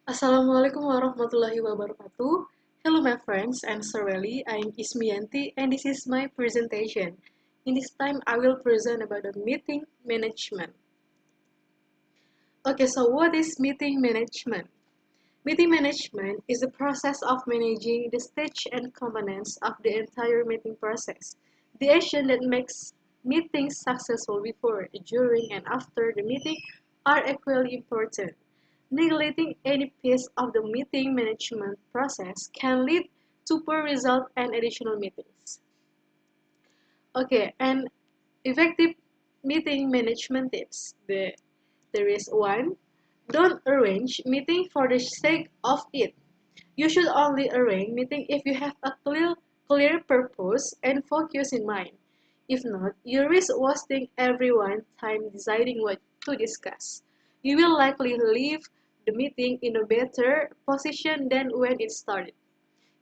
Assalamualaikum warahmatullahi wabarakatuh. Hello my friends and Sorelli, I'm Ismiyanti and this is my presentation. In this time I will present about the meeting management. Okay, so what is meeting management? Meeting management is the process of managing the stage and components of the entire meeting process. The action that makes meetings successful before, during, and after the meeting are equally important. Neglecting any piece of the meeting management process can lead to poor results and additional meetings. Okay, and effective meeting management tips. There is one, don't arrange meeting for the sake of it. You should only arrange meeting if you have a clear purpose and focus in mind. If not, you risk wasting everyone's time deciding what to discuss. You will likely leave the meeting in a better position than when it started.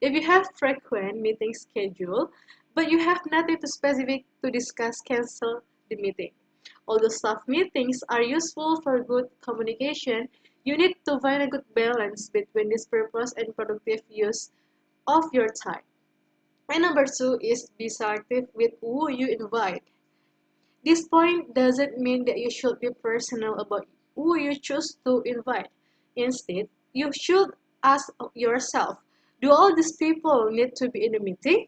If you have frequent meetings scheduled, but you have nothing to specific to discuss, cancel the meeting. Although staff meetings are useful for good communication, you need to find a good balance between this purpose and productive use of your time. And number two is be selective with who you invite. This point doesn't mean that you should be personal about who you choose to invite. Instead, you should ask yourself, do all these people need to be in the meeting?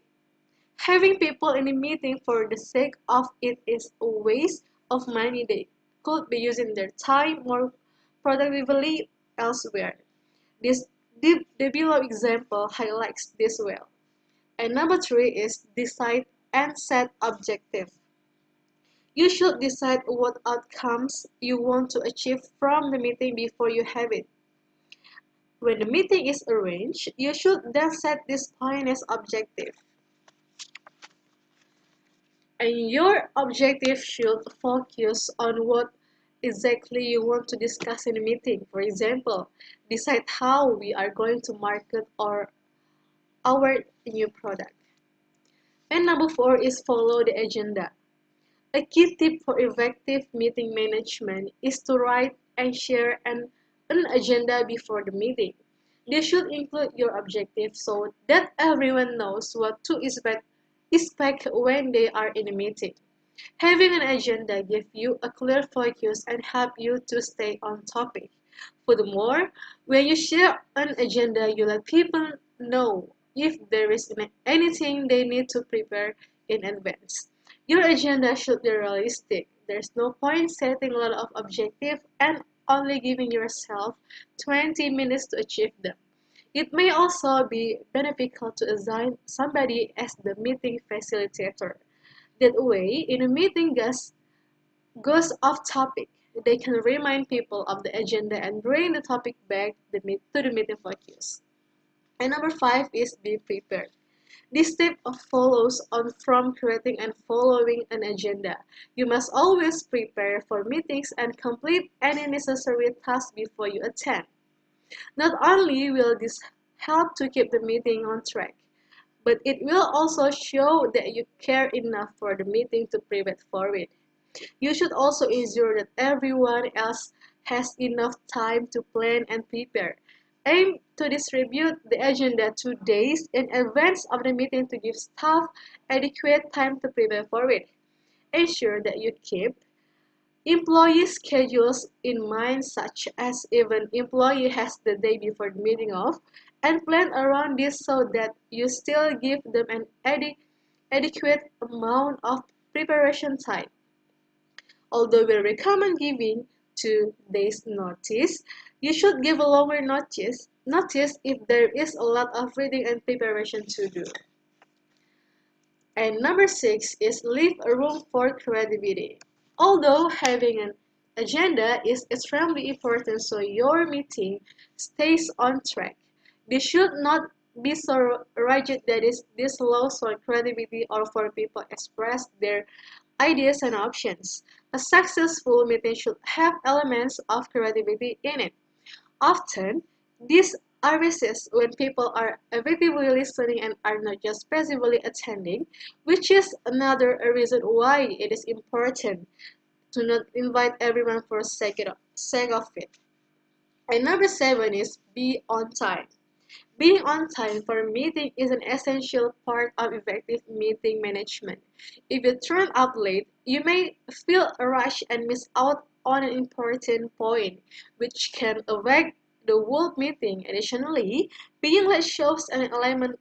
Having people in a meeting for the sake of it is a waste of money. They could be using their time more productively elsewhere. The below example highlights this well. And number three is decide and set objective. You should decide what outcomes you want to achieve from the meeting before you have it. When the meeting is arranged, you should then set this point as objective. And your objective should focus on what exactly you want to discuss in the meeting. For example, decide how we are going to market our new product. And number four is follow the agenda. A key tip for effective meeting management is to write and share an agenda before the meeting. This should include your objectives so that everyone knows what to expect when they are in a meeting. Having an agenda gives you a clear focus and help you to stay on topic. Furthermore, when you share an agenda, you let people know if there is anything they need to prepare in advance. Your agenda should be realistic. There's no point setting a lot of objectives and only giving yourself 20 minutes to achieve them. It may also be beneficial to assign somebody as the meeting facilitator. That way, in a meeting goes off topic, they can remind people of the agenda and bring the topic back to the meeting focus. And number five is be prepared. This step follows on from creating and following an agenda. You must always prepare for meetings and complete any necessary tasks before you attend. Not only will this help to keep the meeting on track, but it will also show that you care enough for the meeting to prepare for it. You should also ensure that everyone else has enough time to plan and prepare. Aim to distribute the agenda 2 days in advance of the meeting to give staff adequate time to prepare for it. Ensure that you keep employee schedules in mind, such as even employee has the day before the meeting off, and plan around this so that you still give them an adequate amount of preparation time. Although we recommend giving 2 days notice, you should give a longer notice if there is a lot of reading and preparation to do. And number six is leave a room for creativity. Although having an agenda is extremely important so your meeting stays on track, this should not be so rigid that it disallows for creativity or for people express their ideas and options. A successful meeting should have elements of creativity in it. Often, these arises when people are effectively listening and are not just passively attending, which is another reason why it is important to not invite everyone for sake of it. And number 7 is be on time. Being on time for a meeting is an essential part of effective meeting management. If you turn up late, you may feel rushed and miss out on an important point, which can affect the whole meeting. Additionally, being late shows an element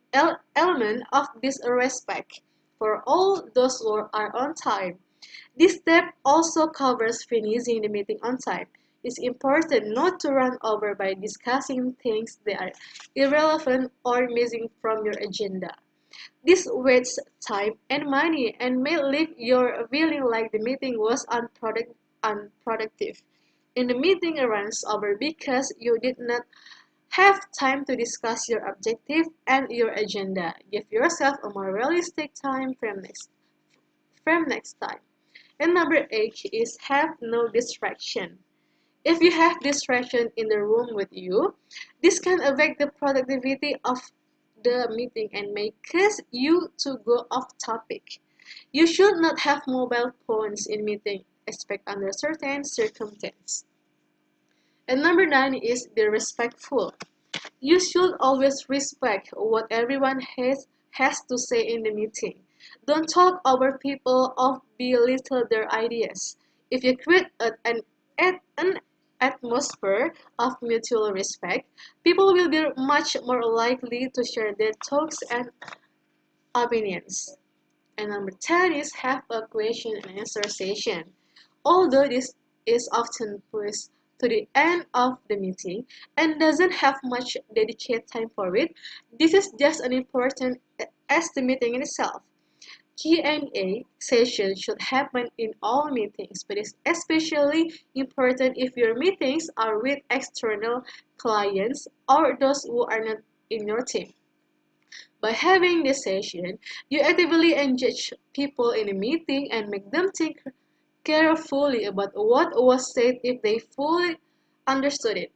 of disrespect for all those who are on time. This step also covers finishing the meeting on time. It's important not to run over by discussing things that are irrelevant or missing from your agenda. This wastes time and money and may leave you feeling like the meeting was unproductive. And the meeting runs over because you did not have time to discuss your objective and your agenda. Give yourself a more realistic time frame next time. And number 8 is have no distraction. If you have distraction in the room with you, this can affect the productivity of the meeting and may cause you to go off topic. You should not have mobile phones in meeting, except under certain circumstances. And number 9 is be respectful. You should always respect what everyone has to say in the meeting. Don't talk over people or belittle their ideas. If you create an atmosphere of mutual respect, people will be much more likely to share their thoughts and opinions. And number 10 is have a question and answer session. Although this is often pushed to the end of the meeting and doesn't have much dedicated time for it, this is just as important as the meeting itself. Q&A sessions should happen in all meetings, but it's especially important if your meetings are with external clients or those who are not in your team. By having this session, you actively engage people in a meeting and make them think carefully about what was said if they fully understood it.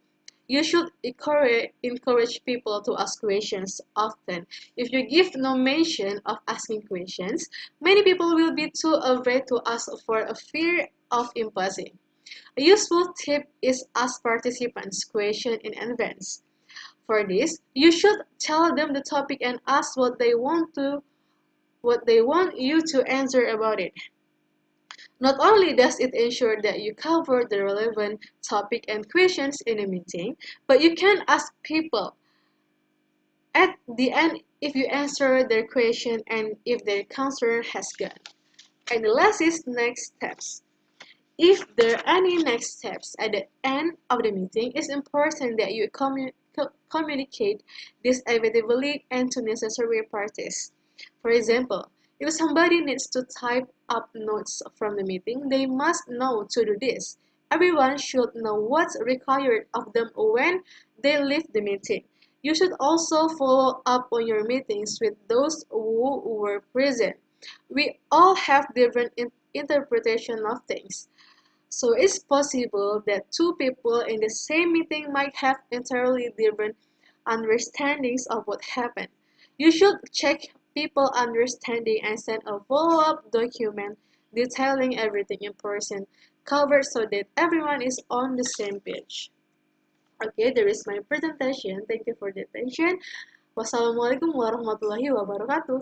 You should encourage people to ask questions often. If you give no mention of asking questions, many people will be too afraid to ask for a fear of imposing. A useful tip is ask participants questions in advance. For this, you should tell them the topic and ask what they want you to answer about it. Not only does it ensure that you cover the relevant topic and questions in a meeting, but you can ask people at the end if you answer their question and if their concern has gone. And the last is next steps. If there are any next steps at the end of the meeting, it's important that you communicate this effectively and to necessary parties. For example, if somebody needs to type up notes from the meeting, they must know to do this. Everyone should know what's required of them when they leave the meeting. You should also follow up on your meetings with those who were present. We all have different interpretation of things. So it's possible that two people in the same meeting might have entirely different understandings of what happened. You should check people understanding and send a follow-up document detailing everything in person covered so that everyone is on the same page. Okay, there is my presentation. Thank you for the attention. Wassalamualaikum warahmatullahi wabarakatuh.